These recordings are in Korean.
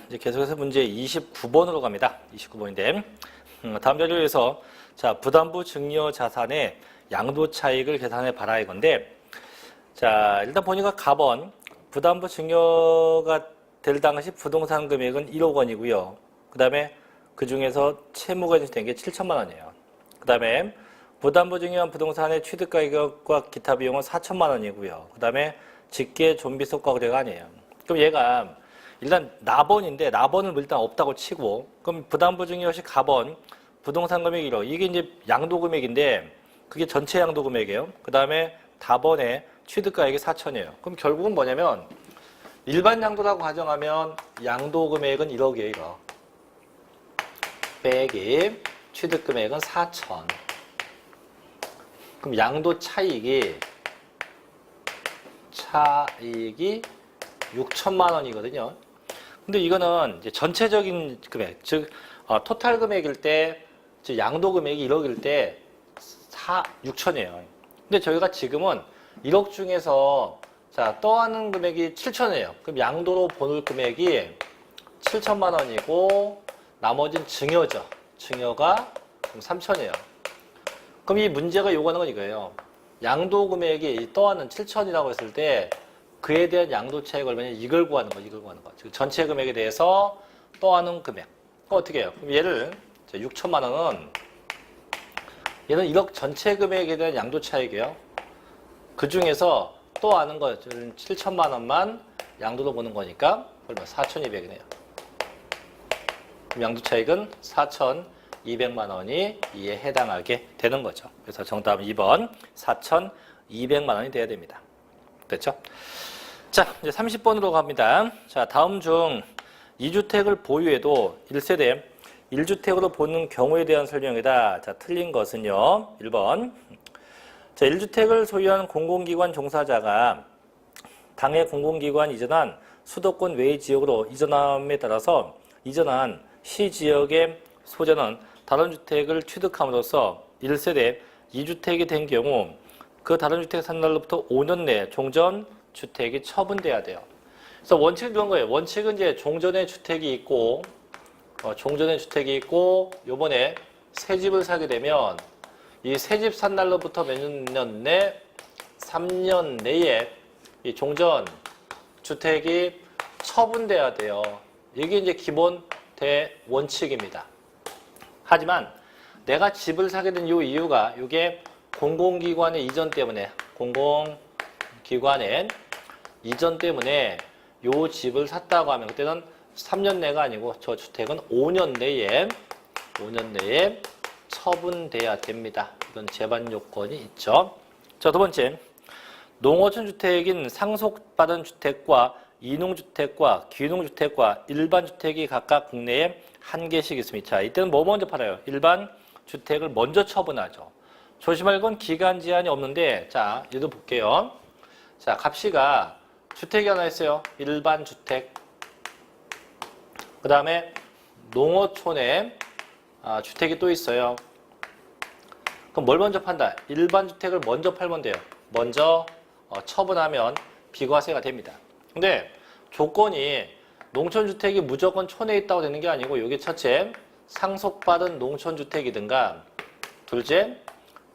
이제 계속해서 문제 29번으로 갑니다. 29번인데 다음 자료에서 자 부담부 증여 자산의 양도 차익을 계산해 봐라 이건데 자 일단 보니까 갑원 부담부 증여가 될 당시 부동산 금액은 1억 원이고요. 그 다음에 그 중에서 채무가 된 게 7천만 원이에요. 그 다음에 부담부 증여한 부동산의 취득 가격과 기타 비용은 4천만 원이고요. 그 다음에 직계 좀비속과 거래가 아니에요. 그럼 얘가 일단 납원인데 납원은 일단 없다고 치고 그럼 부담부 증여 시 갑원 부동산 금액이 1억 이게 이제 양도 금액인데 그게 전체 양도 금액이에요. 그 다음에 답원의 취득 가액이 4천이에요. 그럼 결국은 뭐냐면 일반 양도라고 가정하면 양도 금액은 1억이에요. 1억. 빼기 취득 금액은 4천. 그럼 양도 차익이 6천만 원이거든요. 근데 이거는 이제 전체적인 금액, 즉 토탈 금액일 때, 즉 양도 금액이 1억일 때 6천이에요. 근데 저희가 지금은 1억 중에서 자 떠하는 금액이 7천이에요. 그럼 양도로 보는 금액이 7천만 원이고 나머지는 증여죠. 증여가 3천이에요. 그럼 이 문제가 요구하는 건 이거예요. 양도 금액이 떠하는 7천이라고 했을 때 그에 대한 양도 차익이 얼마냐 이걸 구하는 거, 이걸 구하는 거. 즉 전체 금액에 대해서 떠하는 금액. 그럼 어떻게 해요? 그럼 얘를 6천만 원은 얘는 1억 전체 금액에 대한 양도 차익이에요. 그 중에서 떠하는 거 7천만 원만 양도로 보는 거니까 얼마? 4,200이네요. 그럼 양도 차익은 4,200만 원이 이에 해당하게 되는 거죠. 그래서 정답은 2번 4,200만 원이 돼야 됩니다. 됐죠? 자, 이제 30번으로 갑니다. 자, 다음 중 2주택을 보유해도 1세대 1주택으로 보는 경우에 대한 설명이다. 자, 틀린 것은요. 1번. 자, 1주택을 소유한 공공기관 종사자가 당해 공공기관 이전한 수도권 외의 지역으로 이전함에 따라서 이전한 시지역의 소재는 다른 주택을 취득함으로써 1세대 2주택이 된 경우 그 다른 주택 산 날로부터 5년 내에 종전 주택이 처분돼야 돼요. 그래서 원칙은 그런 거예요. 원칙은 이제 종전의 주택이 있고 요번에 새 집을 사게 되면 이 새 집 산 날로부터 몇 년 내 3년 내에 이 종전 주택이 처분돼야 돼요. 이게 이제 기본 대원칙입니다. 하지만 내가 집을 사게 된 이 이유가 이게 공공기관의 이전 때문에 공공기관의 이전 때문에 이 집을 샀다고 하면 그때는 3년 내가 아니고 저 주택은 5년 내에 처분돼야 됩니다. 이런 제반 요건이 있죠. 자, 두 번째. 농어촌 주택인 상속받은 주택과 이농주택과 귀농주택과 일반 주택이 각각 국내에 한 개씩 있습니다. 자, 이때는 뭐 먼저 팔아요? 일반 주택을 먼저 처분하죠. 조심할 건 기간 제한이 없는데, 자, 얘도 볼게요. 자, 갑시가 주택이 하나 있어요. 일반 주택. 그 다음에 농어촌에 주택이 또 있어요. 그럼 뭘 먼저 판다? 일반 주택을 먼저 팔면 돼요. 먼저 처분하면 비과세가 됩니다. 근데 조건이 농촌주택이 무조건 촌에 있다고 되는 게 아니고 이게 첫째, 상속받은 농촌주택이든가 둘째,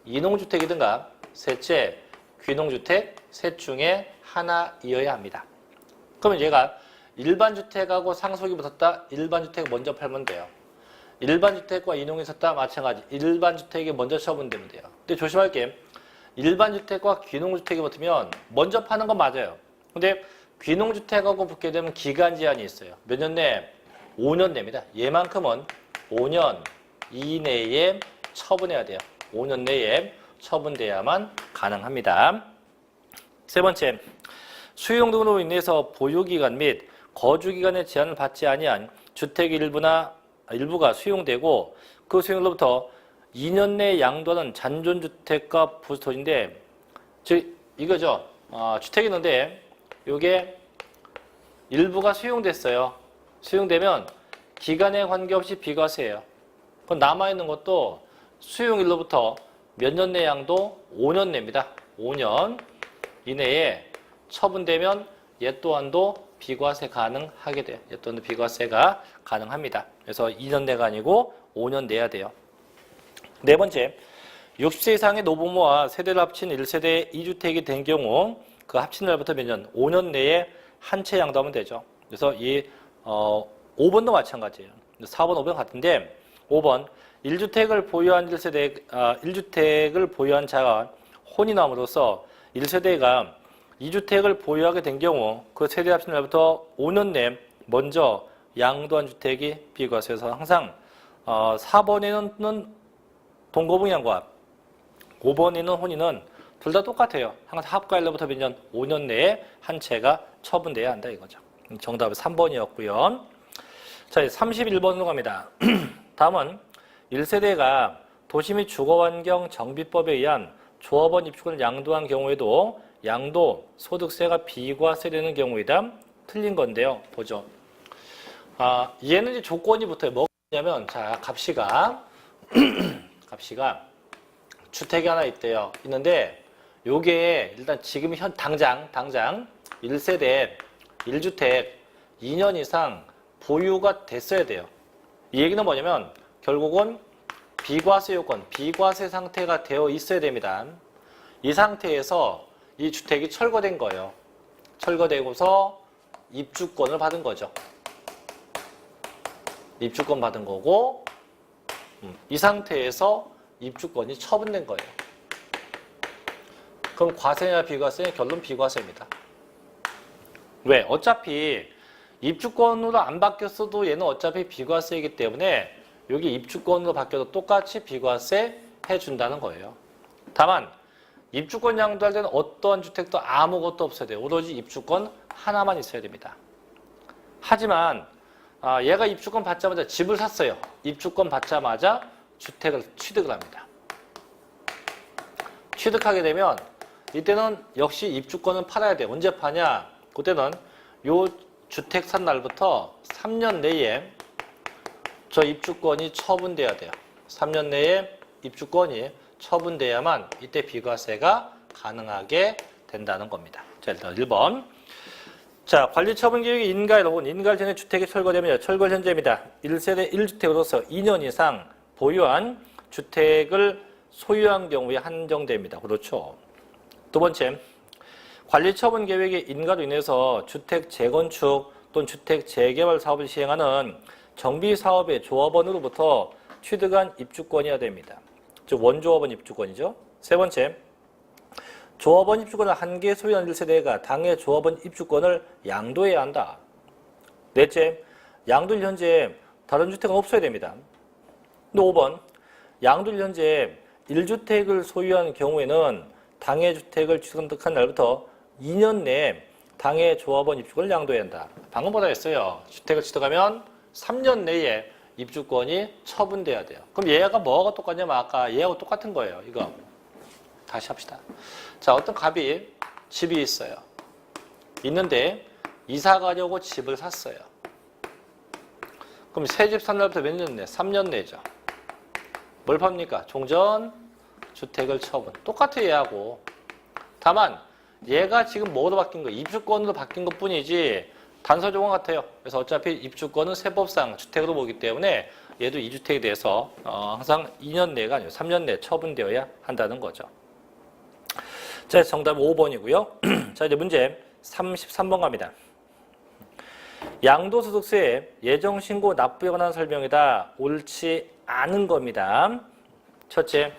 이농주택이든가 셋째, 귀농주택 셋 중에 하나이어야 합니다. 그러면 얘가 일반주택하고 상속이 붙었다. 일반주택 먼저 팔면 돼요. 일반주택과 이농이 있었다. 마찬가지. 일반주택이 먼저 처분되면 돼요. 근데 조심할 게 일반주택과 귀농주택이 붙으면 먼저 파는 건 맞아요. 근데 귀농주택하고 붙게 되면 기간 제한이 있어요. 몇 년 내? 5년 내입니다. 얘만큼은 5년 이내에 처분해야 돼요. 5년 내에 처분돼야만 가능합니다. 세 번째, 수용 등으로 인해서 보유기간 및 거주기간의 제한을 받지 아니한 주택 일부가 수용되고 그 수용으로부터 2년 내에 양도하는 잔존주택과 부수토지인데 즉 이거죠. 주택이 있는데 이게 일부가 수용됐어요. 수용되면 기간에 관계없이 비과세예요. 그럼 남아있는 것도 수용일로부터 몇 년 내 양도? 5년 내입니다. 5년 이내에 처분되면 얘 또한도 비과세 가능하게 돼요. 또는 비과세가 가능합니다. 그래서 2년 내가 아니고 5년 내야 돼요. 네 번째, 60세 이상의 노부모와 세대를 합친 1세대 2주택이 된 경우 그 합친 날부터 몇 년? 5년 내에 한 채 양도하면 되죠. 그래서 이 5번도 마찬가지예요. 4번, 5번 같은데 5번 1주택을 보유한 1주택을 보유한 자가 혼이 남으로써 1세대가 2주택을 보유하게 된 경우 그 세대 합친 날부터 5년 내에 먼저 양도한 주택이 비과세에서 항상 4번에는 동거부양과 5번에는 혼인은 둘 다 똑같아요. 항상 합가일로부터 몇 년? 5년 내에 한 채가 처분돼야 한다 이거죠. 정답은 3번이었고요. 자, 31번으로 갑니다. 다음은 1세대가 도시 및 주거환경 정비법에 의한 조합원 입주권을 양도한 경우에도 양도 소득세가 비과세되는 경우이다. 틀린 건데요. 보죠. 얘는 이제 조건이 붙어요. 뭐냐면, 자, 값이가 주택이 하나 있대요. 있는데, 요게 일단 지금 당장 1세대 1주택 2년 이상 보유가 됐어야 돼요. 이 얘기는 뭐냐면, 결국은 비과세 요건, 비과세 상태가 되어 있어야 됩니다. 이 상태에서 이 주택이 철거된 거예요. 철거되고서 입주권을 받은 거죠. 입주권 받은 거고 이 상태에서 입주권이 처분된 거예요. 그럼 과세냐 비과세? 결론 비과세입니다. 왜? 어차피 입주권으로 안 바뀌었어도 얘는 어차피 비과세이기 때문에 여기 입주권으로 바뀌어도 똑같이 비과세 해준다는 거예요. 다만 입주권 양도할 때는 어떠한 주택도 아무것도 없어야 돼요. 오로지 입주권 하나만 있어야 됩니다. 하지만 얘가 입주권 받자마자 집을 샀어요. 입주권 받자마자 주택을 취득을 합니다. 취득하게 되면 이때는 역시 입주권은 팔아야 돼요. 언제 파냐? 그때는 요 주택 산 날부터 3년 내에 저 입주권이 처분돼야 돼요. 3년 내에 입주권이 처분돼야만 이때 비과세가 가능하게 된다는 겁니다. 자, 일단 1번. 자, 관리처분계획이 인가일 혹은 인가일 전에 주택이 철거되면 철거 현재입니다. 1세대 1주택으로서 2년 이상 보유한 주택을 소유한 경우에 한정됩니다. 그렇죠. 두 번째, 관리처분계획의 인가로 인해서 주택 재건축 또는 주택 재개발 사업을 시행하는 정비사업의 조합원으로부터 취득한 입주권이어야 됩니다. 즉 원조합원 입주권이죠. 세 번째, 조합원 입주권을 한 개 소유한 1세대가 당해 조합원 입주권을 양도해야 한다. 넷째, 양도일 현재 다른 주택은 없어야 됩니다. 5번, 양도일 현재 1주택을 소유한 경우에는 당해 주택을 취득한 날부터 2년 내에 당해 조합원 입주권을 양도해야 한다. 방금 뭐라 했어요? 주택을 취득하면 3년 내에 입주권이 처분돼야 돼요. 그럼 얘가 뭐가 똑같냐면 아까 얘하고 똑같은 거예요. 이거 다시 합시다. 자, 어떤 갑이 집이 있어요. 있는데 이사 가려고 집을 샀어요. 그럼 새 집 산 날부터 몇 년 내? 3년 내죠. 뭘 팝니까? 종전 주택을 처분. 똑같아 얘하고. 다만 얘가 지금 뭐로 바뀐 거예요? 입주권으로 바뀐 것 뿐이지 단서 조건 같아요. 그래서 어차피 입주권은 세법상 주택으로 보기 때문에 얘도 2주택에 대해서 항상 2년 내가 아니고 3년 내 처분되어야 한다는 거죠. 자, 정답은 5번이고요. 자, 이제 문제 33번 갑니다. 양도소득세 예정신고 납부에 관한 설명이다. 옳지 않은 겁니다. 첫째,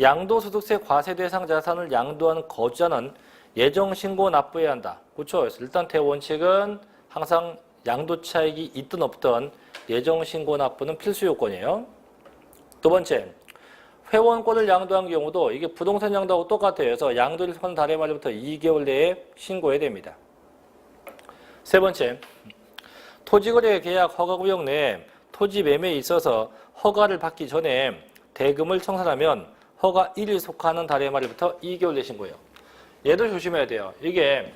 양도소득세 과세 대상 자산을 양도한 거주자는 예정신고 납부해야 한다. 그렇죠? 그래서 일단 대원칙은 항상 양도차익이 있든 없든 예정신고 납부는 필수 요건이에요. 두 번째, 회원권을 양도한 경우도 이게 부동산 양도하고 똑같아요. 그래서 양도일 선 달의 말부터 2개월 내에 신고해야 됩니다. 세 번째, 토지거래 계약 허가구역 내에 토지 매매에 있어서 허가를 받기 전에 대금을 청산하면 허가 1이 속하는 달의 말부터 2개월 내에 신고해요. 얘도 조심해야 돼요. 이게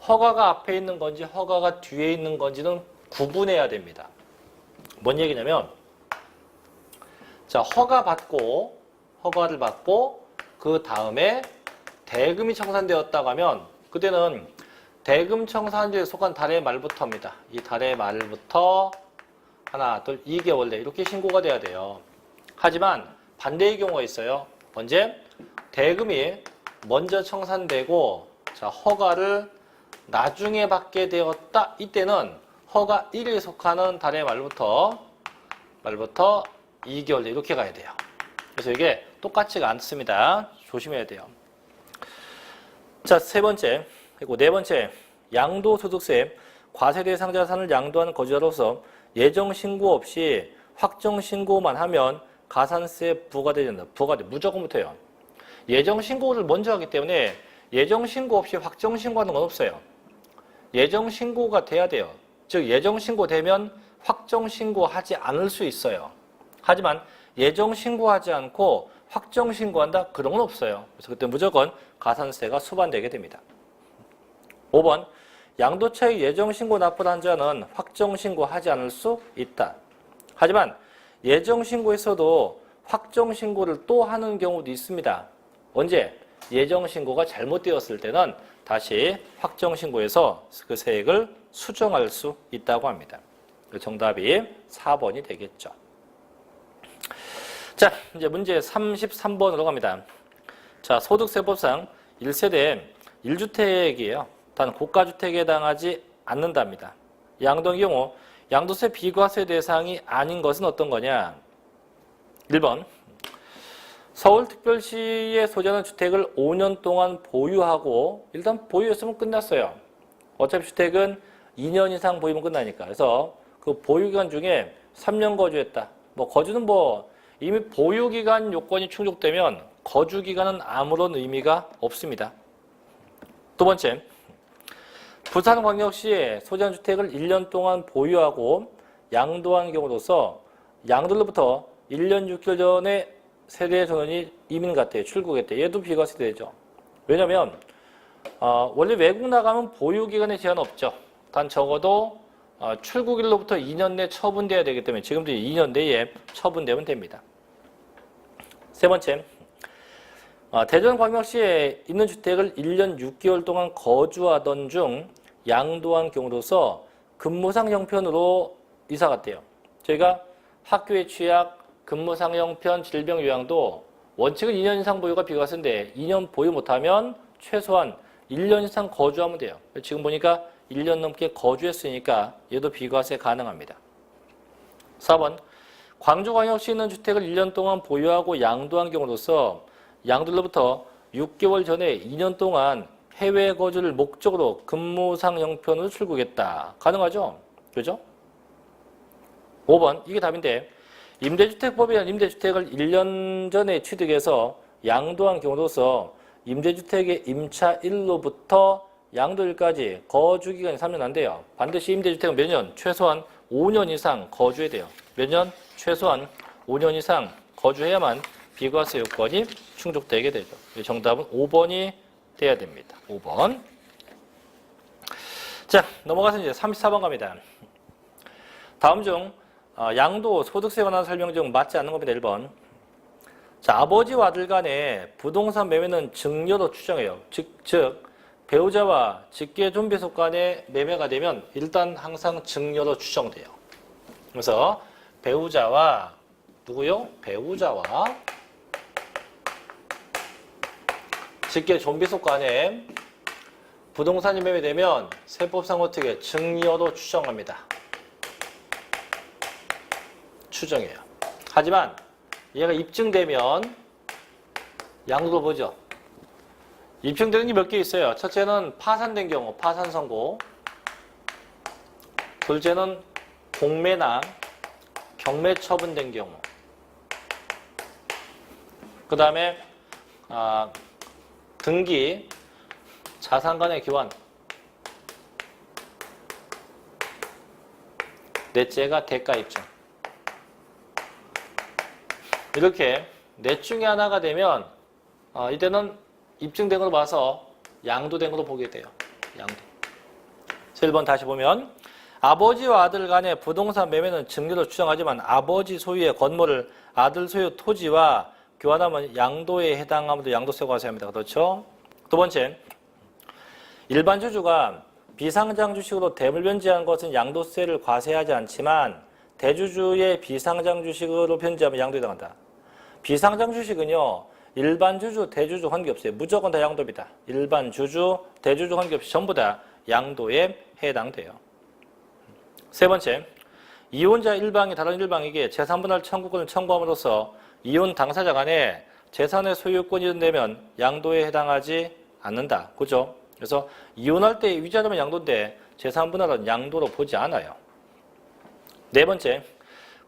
허가가 앞에 있는 건지 허가가 뒤에 있는 건지는 구분해야 됩니다. 뭔 얘기냐면 자, 허가를 받고 그 다음에 대금이 청산되었다고 하면 그때는 대금 청산주에 속한 달의 말부터입니다. 이 달의 말부터 하나, 둘, 2개월 내 이렇게 신고가 돼야 돼요. 하지만 반대의 경우가 있어요. 언제? 대금이 먼저 청산되고 자, 허가를 나중에 받게 되었다. 이때는 허가 1에 속하는 달의 말부터 2개월 내 이렇게 가야 돼요. 그래서 이게 똑같지가 않습니다. 조심해야 돼요. 자, 세 번째, 그리고 네 번째, 양도소득세 과세 대상 자산을 양도한 거주자로서 예정 신고 없이 확정 신고만 하면 가산세 부과되지 않는다. 부과돼. 무조건 못해요. 예정 신고를 먼저 하기 때문에 예정 신고 없이 확정 신고하는 건 없어요. 예정 신고가 돼야 돼요. 즉 예정 신고되면 확정 신고하지 않을 수 있어요. 하지만 예정 신고하지 않고 확정 신고한다? 그런 건 없어요. 그래서 그때 무조건 가산세가 수반되게 됩니다. 5번 양도차익 예정 신고 납부한 자는 확정 신고하지 않을 수 있다. 하지만 예정 신고에서도 확정 신고를 또 하는 경우도 있습니다. 언제? 예정 신고가 잘못되었을 때는 다시 확정 신고해서 그 세액을 수정할 수 있다고 합니다. 정답이 4번이 되겠죠. 자, 이제 문제 33번으로 갑니다. 자, 소득세법상 1세대 1주택이에요. 단 고가주택에 해당하지 않는답니다. 양도의 경우 양도세 비과세 대상이 아닌 것은 어떤 거냐? 1번 서울특별시에 소재하는 주택을 5년 동안 보유하고 일단 보유했으면 끝났어요. 어차피 주택은 2년 이상 보유면 끝나니까. 그래서 그 보유기간 중에 3년 거주했다. 뭐 거주는 뭐 이미 보유기간 요건이 충족되면 거주기간은 아무런 의미가 없습니다. 두 번째, 부산광역시에 소재한 주택을 1년 동안 보유하고 양도한 경우로서 양도로부터 1년 6개월 전에 세대 전원이 이민 갔대요. 출국했대요. 얘도 비과세 되죠. 왜냐면 원래 외국 나가면 보유기간에 제한 없죠. 단 적어도 출국일로부터 2년 내 처분돼야 되기 때문에 지금도 2년 내에 처분되면 됩니다. 세 번째, 대전광역시에 있는 주택을 1년 6개월 동안 거주하던 중 양도한 경우로서 근무상 형편으로 이사 갔대요. 저희가 학교에 취약, 근무상 형편, 질병 요양도 원칙은 2년 이상 보유가 비과세인데 2년 보유 못하면 최소한 1년 이상 거주하면 돼요. 지금 보니까 1년 넘게 거주했으니까 얘도 비과세 가능합니다. 4번 광주광역시에 있는 주택을 1년 동안 보유하고 양도한 경우로서 양도로부터 6개월 전에 2년 동안 해외 거주를 목적으로 근무상 형편으로 출국했다. 가능하죠? 그죠? 5번 이게 답인데 임대주택법에 의한 임대주택을 1년 전에 취득해서 양도한 경우로서 임대주택의 임차 1로부터 양도일까지 거주기간이 3년 안 돼요. 반드시 임대주택은 몇 년? 최소한 5년 이상 거주해야 돼요. 몇 년? 최소한 5년 이상 거주해야만 비과세 요건이 충족되게 되죠. 정답은 5번이 돼야 됩니다. 5번. 자, 넘어가서 이제 34번 갑니다. 다음 중 양도 소득세에 관한 설명 중 맞지 않는 겁니다. 1번. 자, 아버지와 아들 간의 부동산 매매는 증여로 추정해요. 즉 배우자와 직계존비속 간의 매매가 되면 일단 항상 증여로 추정돼요. 그래서 배우자와 누구요? 배우자와 직계존비속 간에 부동산이 매매되면 세법상 어떻게 증여로 추정합니다. 추정해요. 하지만 얘가 입증되면 양도로 보죠. 입증되는 게 몇 개 있어요. 첫째는 파산된 경우, 파산 선고. 둘째는 공매나 경매 처분된 경우. 그 다음에 등기, 자산 간의 교환. 넷째가 대가 입증. 이렇게 넷 중에 하나가 되면 이때는 입증된 걸로 봐서 양도된 걸로 보게 돼요. 양도. 1번 다시 보면 아버지와 아들 간의 부동산 매매는 증여로 추정하지만 아버지 소유의 건물을 아들 소유 토지와 교환하면 양도에 해당하면 양도세 과세합니다. 그렇죠? 두 번째, 일반 주주가 비상장 주식으로 대물 변제한 것은 양도세를 과세하지 않지만 대주주의 비상장 주식으로 변제하면 양도에 해당한다. 비상장 주식은요. 일반 주주, 대주주 관계없어요. 무조건 다 양도입니다. 일반 주주, 대주주 관계없이 전부 다 양도에 해당돼요. 세 번째, 이혼자 일방이 다른 일방에게 재산분할 청구권을 청구함으로써 이혼 당사자 간에 재산의 소유권이 이전되면 양도에 해당하지 않는다. 그죠? 그래서 이혼할 때 위자료면 양도인데 재산분할은 양도로 보지 않아요. 네 번째,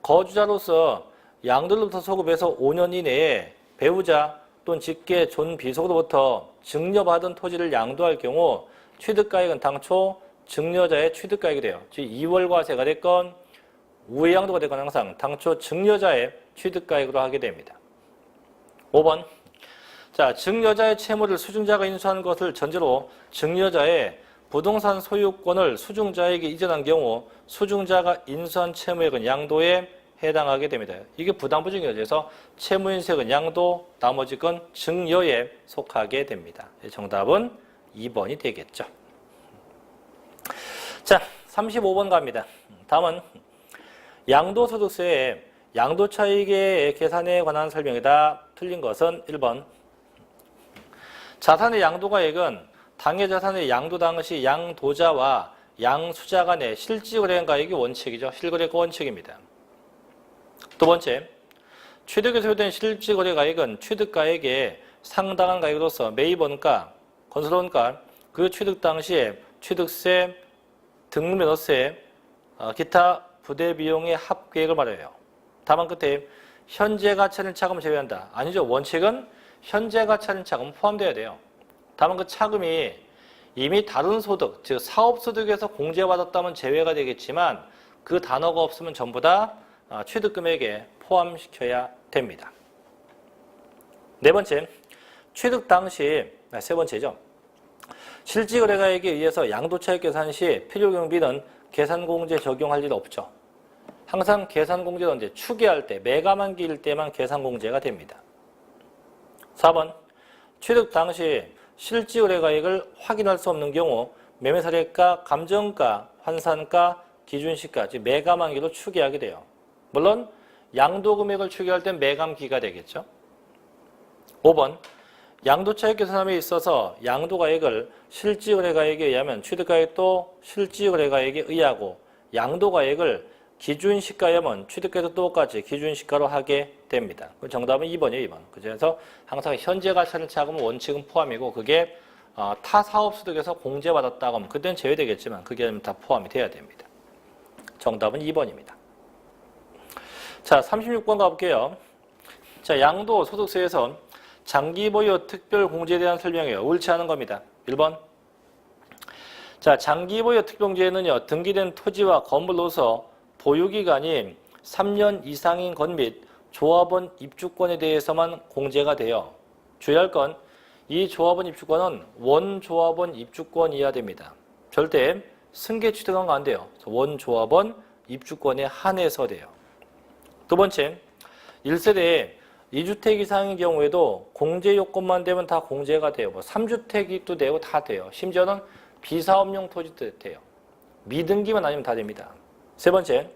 거주자로서 양도로부터 소급해서 5년 이내에 배우자 또는 직계 존 비속으로부터 증여받은 토지를 양도할 경우 취득가액은 당초 증여자의 취득가액이 돼요. 즉 2월과세가 됐건 우회양도가 됐건 항상 당초 증여자의 취득가액으로 하게 됩니다. 5번, 자, 증여자의 채무를 수증자가 인수한 것을 전제로 증여자의 부동산 소유권을 수증자에게 이전한 경우 수증자가 인수한 채무액은 양도에 해당하게 됩니다. 이게 부담부증이어서 그래서 채무인수액은 양도, 나머지 건 증여에 속하게 됩니다. 정답은 2번이 되겠죠. 자, 35번 갑니다. 다음은 양도소득세의 양도차익의 계산에 관한 설명이다. 틀린 것은 1번. 자산의 양도가액은 당해 자산의 양도 당시 양도자와 양수자 간의 실질거래가액이 원칙이죠. 실거래가 원칙입니다. 두 번째, 취득에 소요된 실질거래가액은 취득가액의 상당한 가액으로서 매입원가, 건설원가, 그 취득 당시에 취득세, 등록면허세, 기타 부대비용의 합계액을 말해요. 다만 끝에 현재 가치는 차감을 제외한다. 아니죠. 원칙은 현재 가치는 차감 포함되어야 돼요. 다만 그 차감이 이미 다른 소득, 즉 사업소득에서 공제받았다면 제외가 되겠지만 그 단어가 없으면 전부 다 취득금액에 포함시켜야 됩니다. 네 번째, 취득 당시, 세 번째죠. 실질거래가액에 의해서 양도차익 계산 시 필요경비는 계산공제 적용할 일 없죠. 항상 계산공제는 언제? 추계할 때, 매감한기일 때만 계산공제가 됩니다. 4번, 취득 당시 실질거래가액을 확인할 수 없는 경우 매매사례가, 감정가, 환산가, 기준시가, 즉 매감한기로 추계하게 돼요. 물론 양도금액을 추계할 땐 매감기가 되겠죠. 5번, 양도차익 계산함에 있어서 양도가액을 실질거래가액에 의하면 취득가액도 실질거래가액에 의하고 양도가액을 기준시가하면 취득가액도 똑같이 기준시가로 하게 됩니다. 정답은 2번이에요. 2번. 그래서 항상 현재 가치는 차감은 원칙은 포함이고 그게 타 사업소득에서 공제받았다고 하면 그때는 제외되겠지만 그게 다 포함이 돼야 됩니다. 정답은 2번입니다. 자, 36번 가볼게요. 자, 양도소득세에서 장기보유 특별공제에 대한 설명이에요. 옳지 않은 겁니다. 1번. 자, 장기보유 특별공제는요, 등기된 토지와 건물로서 보유기간이 3년 이상인 것 및 조합원 입주권에 대해서만 공제가 돼요. 주의할 건 이 조합원 입주권은 원조합원 입주권 이하 됩니다. 절대 승계 취득한 거 안 돼요. 원조합원 입주권에 한해서 돼요. 두 번째, 1세대에 2주택 이상인 경우에도 공제 요건만 되면 다 공제가 돼요. 뭐 3주택도 되고 다 돼요. 심지어는 비사업용 토지도 돼요. 미등기만 아니면 다 됩니다. 세 번째,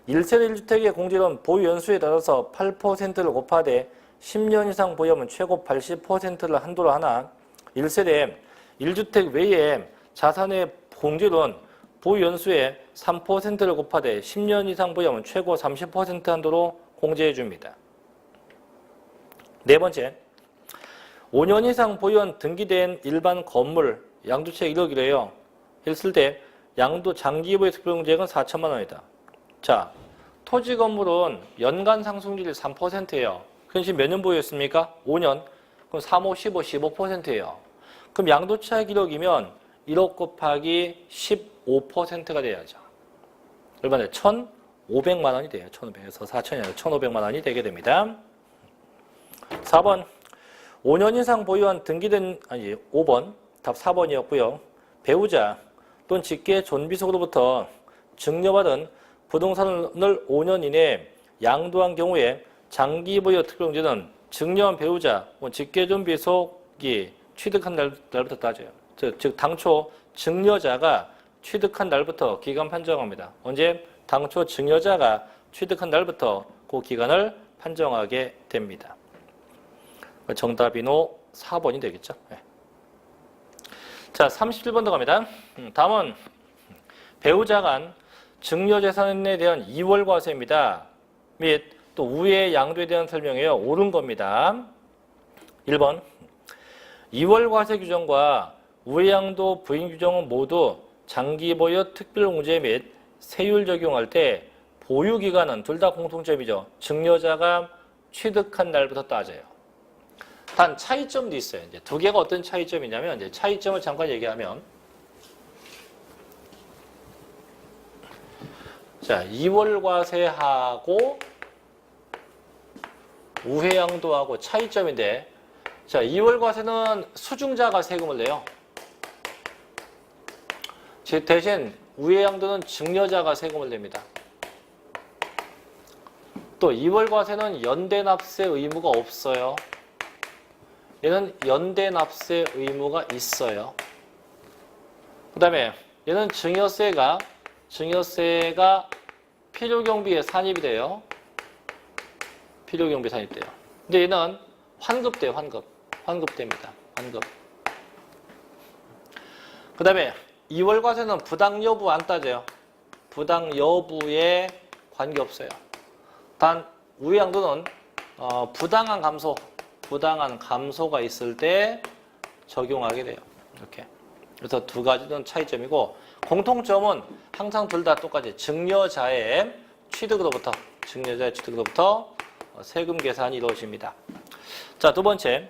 1세대 1주택의 공제는 보유 연수에 따라서 8%를 곱하되 10년 이상 보유하면 최고 80%를 한도로 하나 1세대 1주택 외에 자산의 공제는 보유 연수에 3%를 곱하되 10년 이상 보유하면 최고 30% 한도로 공제해 줍니다. 네 번째, 5년 이상 보유한 등기된 일반 건물 양도차익 1억이래요. 했을 때 양도 장기보유 특별공제액은 4천만 원이다. 자, 토지 건물은 연간 상승률이 3%예요. 그럼 지금 몇 년 보유했습니까? 5년. 그럼 3, 5, 15, 15%예요. 그럼 양도차익 1억이면 1억 곱하기 15%가 돼야죠. 얼마나 1,500만 원이 돼요. 1,500에서 4천이 아니라 1,500만 원이 되게 됩니다. 4번, 5년 이상 보유한 등기된, 5번, 답 4번이었고요. 배우자 또는 직계 존비속으로부터 증여받은 부동산을 5년 이내에 양도한 경우에 장기보유 특별공제는 증여한 배우자, 직계 존비속이 취득한 날부터 따져요. 즉 당초 증여자가 취득한 날부터 기간 판정합니다. 언제? 당초 증여자가 취득한 날부터 그 기간을 판정하게 됩니다. 정답인호 4번이 되겠죠. 네. 자, 31번 들어갑니다. 다음은 배우자 간 증여재산에 대한 이월과세입니다. 및 또 우의 양도에 대한 설명이에요. 옳은 겁니다. 1번 이월과세 규정과 우의 양도 부인 규정은 모두 장기 보유 특별공제 및 세율 적용할 때 보유기간은 둘 다 공통점이죠. 증여자가 취득한 날부터 따져요. 단 차이점도 있어요. 이제 두 개가 어떤 차이점이냐면 이제 차이점을 잠깐 얘기하면 자, 이월과세하고 우회양도하고 차이점인데 자, 이월과세는 수중자가 세금을 내요. 대신 우회양도는 증여자가 세금을 냅니다. 또 이월과세는 연대납세 의무가 없어요. 얘는 연대납세 의무가 있어요. 그 다음에 얘는 증여세가 필요경비에 산입이 돼요. 필요경비에 산입돼요. 근데 얘는 환급돼요. 환급됩니다. 환급. 그 다음에 이월과세는 부당 여부 안 따져요. 부당 여부에 관계없어요. 단 우회양도는 부당한 감소가 있을 때 적용하게 돼요. 이렇게. 그래서 두 가지는 차이점이고 공통점은 항상 둘 다 똑같이 증여자의 취득으로부터 세금 계산이 이루어집니다. 자, 두 번째.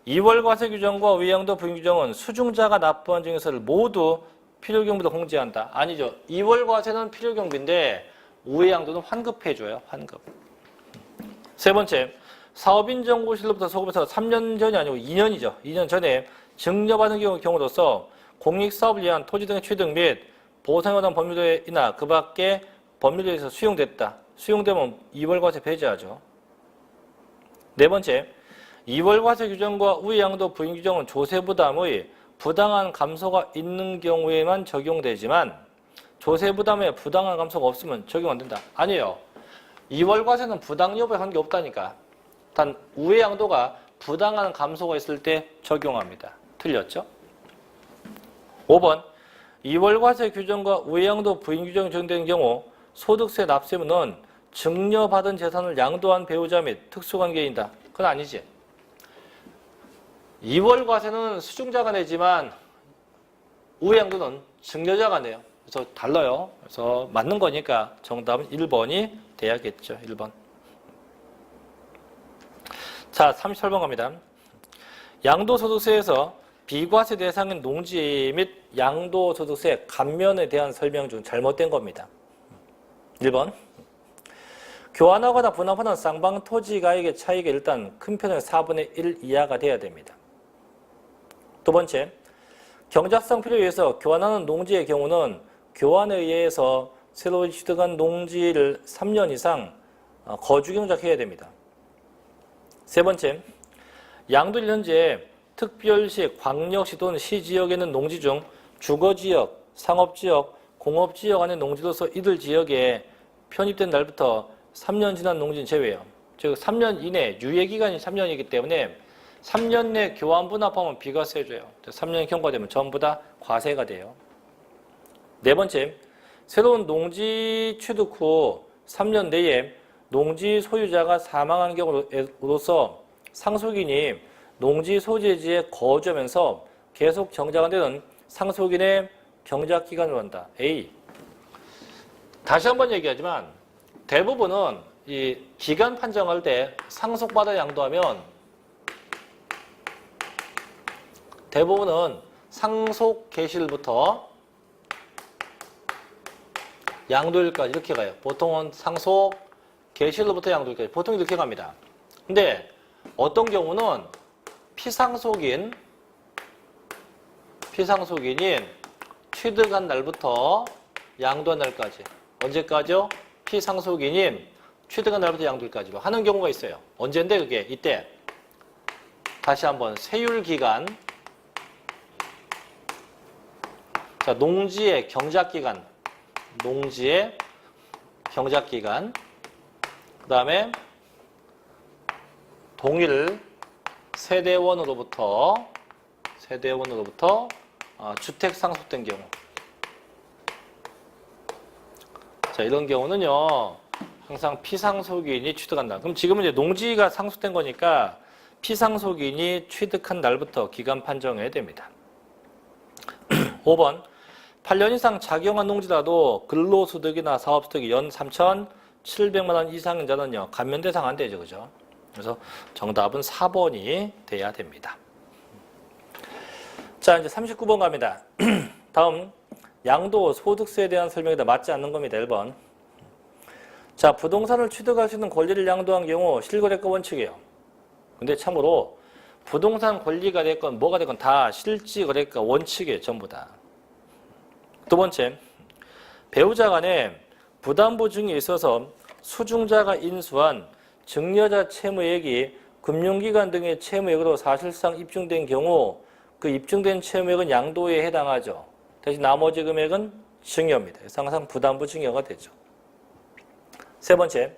이월과세 규정과 우회양도 부인 규정은 수중자가 납부한 증여세를 모두 필요경비로 공제한다. 아니죠. 이월과세는 필요경비인데 우회양도는 환급해줘요. 환급. 세 번째. 사업인정고시로부터 소급해서 3년 전이 아니고 2년이죠. 2년 전에 증여받은 경우로서 공익사업을 위한 토지 등의 취득 및 보상여당 법률에나 그 밖에 법률에서 수용됐다. 수용되면 이월과세 배제하죠. 네 번째, 이월과세 규정과 우회양도 부인 규정은 조세부담의 부당한 감소가 있는 경우에만 적용되지만 조세부담에 부당한 감소가 없으면 적용 안 된다. 아니에요. 이월과세는 부당 여부에 관계없다니까. 단 우회양도가 부당한 감소가 있을 때 적용합니다. 틀렸죠? 5번 이월과세 규정과 우회양도 부인 규정이 적용되는 경우 소득세 납세문은 증여받은 재산을 양도한 배우자 및 특수관계인이다. 그건 아니지. 이월과세는 수중자가 내지만 우회양도는 증여자가 내요. 그래서 달라요. 그래서 맞는 거니까 정답은 1번이 돼야겠죠. 1번. 자, 38번 갑니다. 양도소득세에서 비과세 대상인 농지 및 양도소득세 감면에 대한 설명 중 잘못된 겁니다. 1번. 교환하거나 분할하는 쌍방 토지가액의 차익이 일단 큰 편의 4분의 1 이하가 돼야 됩니다. 두 번째. 경작성 필요에 의해서 교환하는 농지의 경우는 교환에 의해서 새로 취득한 농지를 3년 이상 거주경작해야 됩니다. 세 번째, 양도 1년제 특별시, 광역시 또는 시지역에 있는 농지 중 주거지역, 상업지역, 공업지역 안의 농지로서 이들 지역에 편입된 날부터 3년 지난 농지는 제외해요. 즉 3년 이내, 유예기간이 3년이기 때문에 3년 내 교환 분합하면 비과세 해줘요. 3년이 경과되면 전부 다 과세가 돼요. 네 번째, 새로운 농지 취득 후 3년 내에 농지 소유자가 사망한 경우로서 상속인이 농지 소재지에 거주하면서 계속 경작한 데는 상속인의 경작기간을 한다. A. 다시 한번 얘기하지만 대부분은 이 기간 판정할 때 상속받아 양도하면 대부분은 상속 개시일부터 양도일까지 이렇게 가요. 보통은 상속 개시일로부터 양도일까지 보통 이렇게 갑니다. 근데 어떤 경우는 피상속인인 취득한 날부터 양도한 날까지 언제까지요? 피상속인인 취득한 날부터 양도일까지로 하는 경우가 있어요. 언젠데 그게? 이때 다시 한번 세율기간 자, 농지의 경작기간, 농지의 경작기간, 그 다음에 동일 세대원으로부터 주택 상속된 경우. 자, 이런 경우는요, 항상 피상속인이 취득한다. 그럼 지금은 이제 농지가 상속된 거니까 피상속인이 취득한 날부터 기간 판정해야 됩니다. 5번. 8년 이상 작용한 농지라도 근로소득이나 사업소득이 연 3,700만 원 이상인 자는요, 감면 대상 안 되죠. 그죠? 그래서 정답은 4번이 돼야 됩니다. 자, 이제 39번 갑니다. 다음, 양도 소득세에 대한 설명이다. 맞지 않는 겁니다. 1번. 자, 부동산을 취득할 수 있는 권리를 양도한 경우 실거래가 원칙이에요. 근데 참고로 부동산 권리가 됐건 뭐가 됐건 다 실지거래가 원칙이에요. 전부 다. 두 번째, 배우자 간에 부담보 증이 있어서 수중자가 인수한 증여자 채무액이 금융기관 등의 채무액으로 사실상 입증된 경우 그 입증된 채무액은 양도에 해당하죠. 대신 나머지 금액은 증여입니다. 그래서 항상 부담부 증여가 되죠. 세 번째,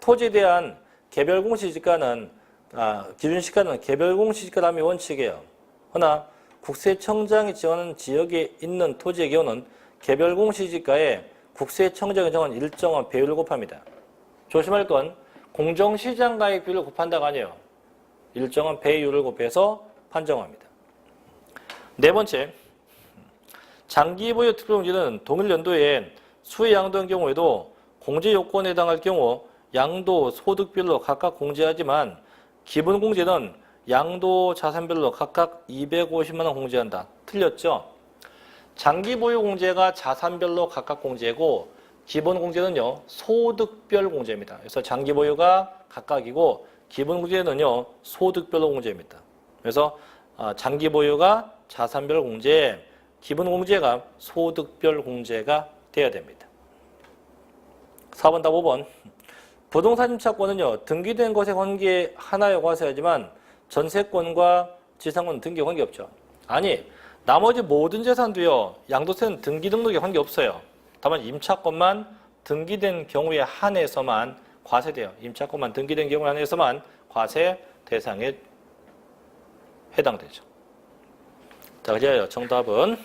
토지에 대한 개별공시지가는 기준시가는 개별공시지가람이 원칙이에요. 허나 국세청장이 정하는 지역에 있는 토지의 경우는 개별공시지가에 국세청장이 정한 일정한 배율을 곱합니다. 조심할 건 공정시장 가액 비율을 곱한다가 아니에요. 일정한 배율을 곱해서 판정합니다. 네 번째, 장기보유 특별공제는 동일 연도에 수의 양도한 경우에도 공제 요건에 해당할 경우 양도 소득별로 각각 공제하지만 기본공제는 양도 자산별로 각각 250만 원 공제한다. 틀렸죠? 장기보유 공제가 자산별로 각각 공제고 기본공제는요, 소득별 공제입니다. 그래서 장기보유가 각각이고 기본공제는요, 소득별로 공제입니다. 그래서 장기보유가 자산별 공제, 기본공제가 소득별 공제가 돼야 됩니다. 4번 답 5번. 부동산 임차권은요, 등기된 것에 관계 하나에 과세하지만 전세권과 지상권은 등기에 관계없죠. 아니, 나머지 모든 재산도요, 양도세는 등기 등록에 관계없어요. 다만 임차권만 등기된 경우에 한해서만 과세돼요. 임차권만 등기된 경우에 한해서만 과세 대상에 해당되죠. 자, 그래요. 정답은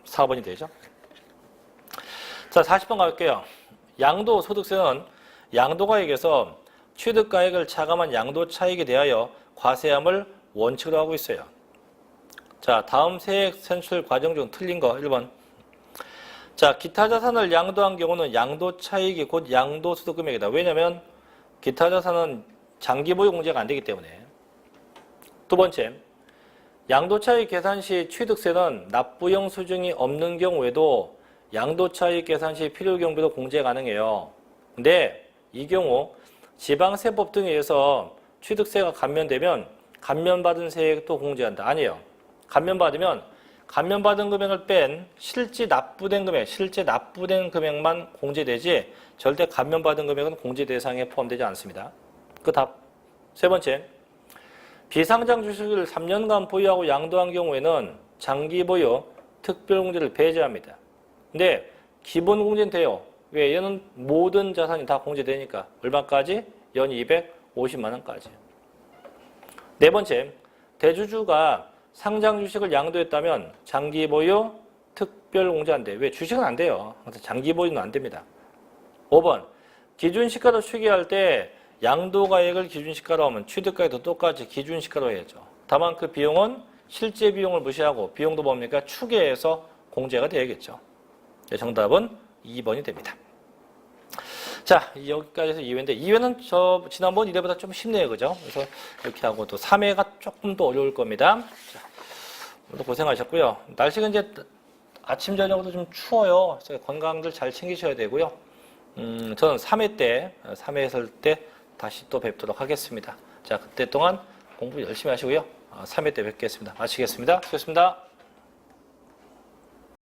4번이 되죠. 자, 40번 갈게요. 양도소득세는 양도가액에서 취득가액을 차감한 양도차익에 대하여 과세함을 원칙으로 하고 있어요. 자, 다음 세액 산출 과정 중 틀린 거 1번. 자, 기타 자산을 양도한 경우는 양도차익이 곧 양도소득금액이다. 왜냐하면 기타 자산은 장기보유 공제가 안 되기 때문에. 두 번째, 양도차익 계산 시 취득세는 납부용 수증이 없는 경우에도 양도차익 계산 시 필요경비도 공제 가능해요. 근데 이 경우 지방세법 등에 의해서 취득세가 감면되면 감면받은 세액도 공제한다. 아니에요. 감면받은 금액을 뺀 실제 납부된 금액만 공제되지 절대 감면받은 금액은 공제 대상에 포함되지 않습니다. 그 답. 세 번째, 비상장 주식을 3년간 보유하고 양도한 경우에는 장기보유 특별공제를 배제합니다. 근데 기본공제는 돼요. 왜? 얘는 모든 자산이 다 공제되니까. 얼마까지? 연 250만 원까지. 네 번째, 대주주가 상장 주식을 양도했다면 장기보유 특별공제한대. 왜? 주식은 안 돼요. 장기보유는 안 됩니다. 5번, 기준시가로 추계할 때 양도가액을 기준시가로 하면 취득가액도 똑같이 기준시가로 해야죠. 다만 그 비용은 실제 비용을 무시하고 비용도 뭡니까? 추계해서 공제가 되겠죠. 정답은 2번이 됩니다. 자, 여기까지 해서 2회인데 2회는 지난번 1회보다 좀 쉽네요. 그죠? 그래서 이렇게 하고 또 3회가 조금 더 어려울 겁니다. 자, 오늘도 고생하셨고요. 날씨가 이제 아침 저녁으로 좀 추워요. 그래서 건강들 잘 챙기셔야 되고요. 저는 3회 했을 때 다시 또 뵙도록 하겠습니다. 자, 그때 동안 공부 열심히 하시고요. 3회 때 뵙겠습니다. 마치겠습니다. 수고하셨습니다.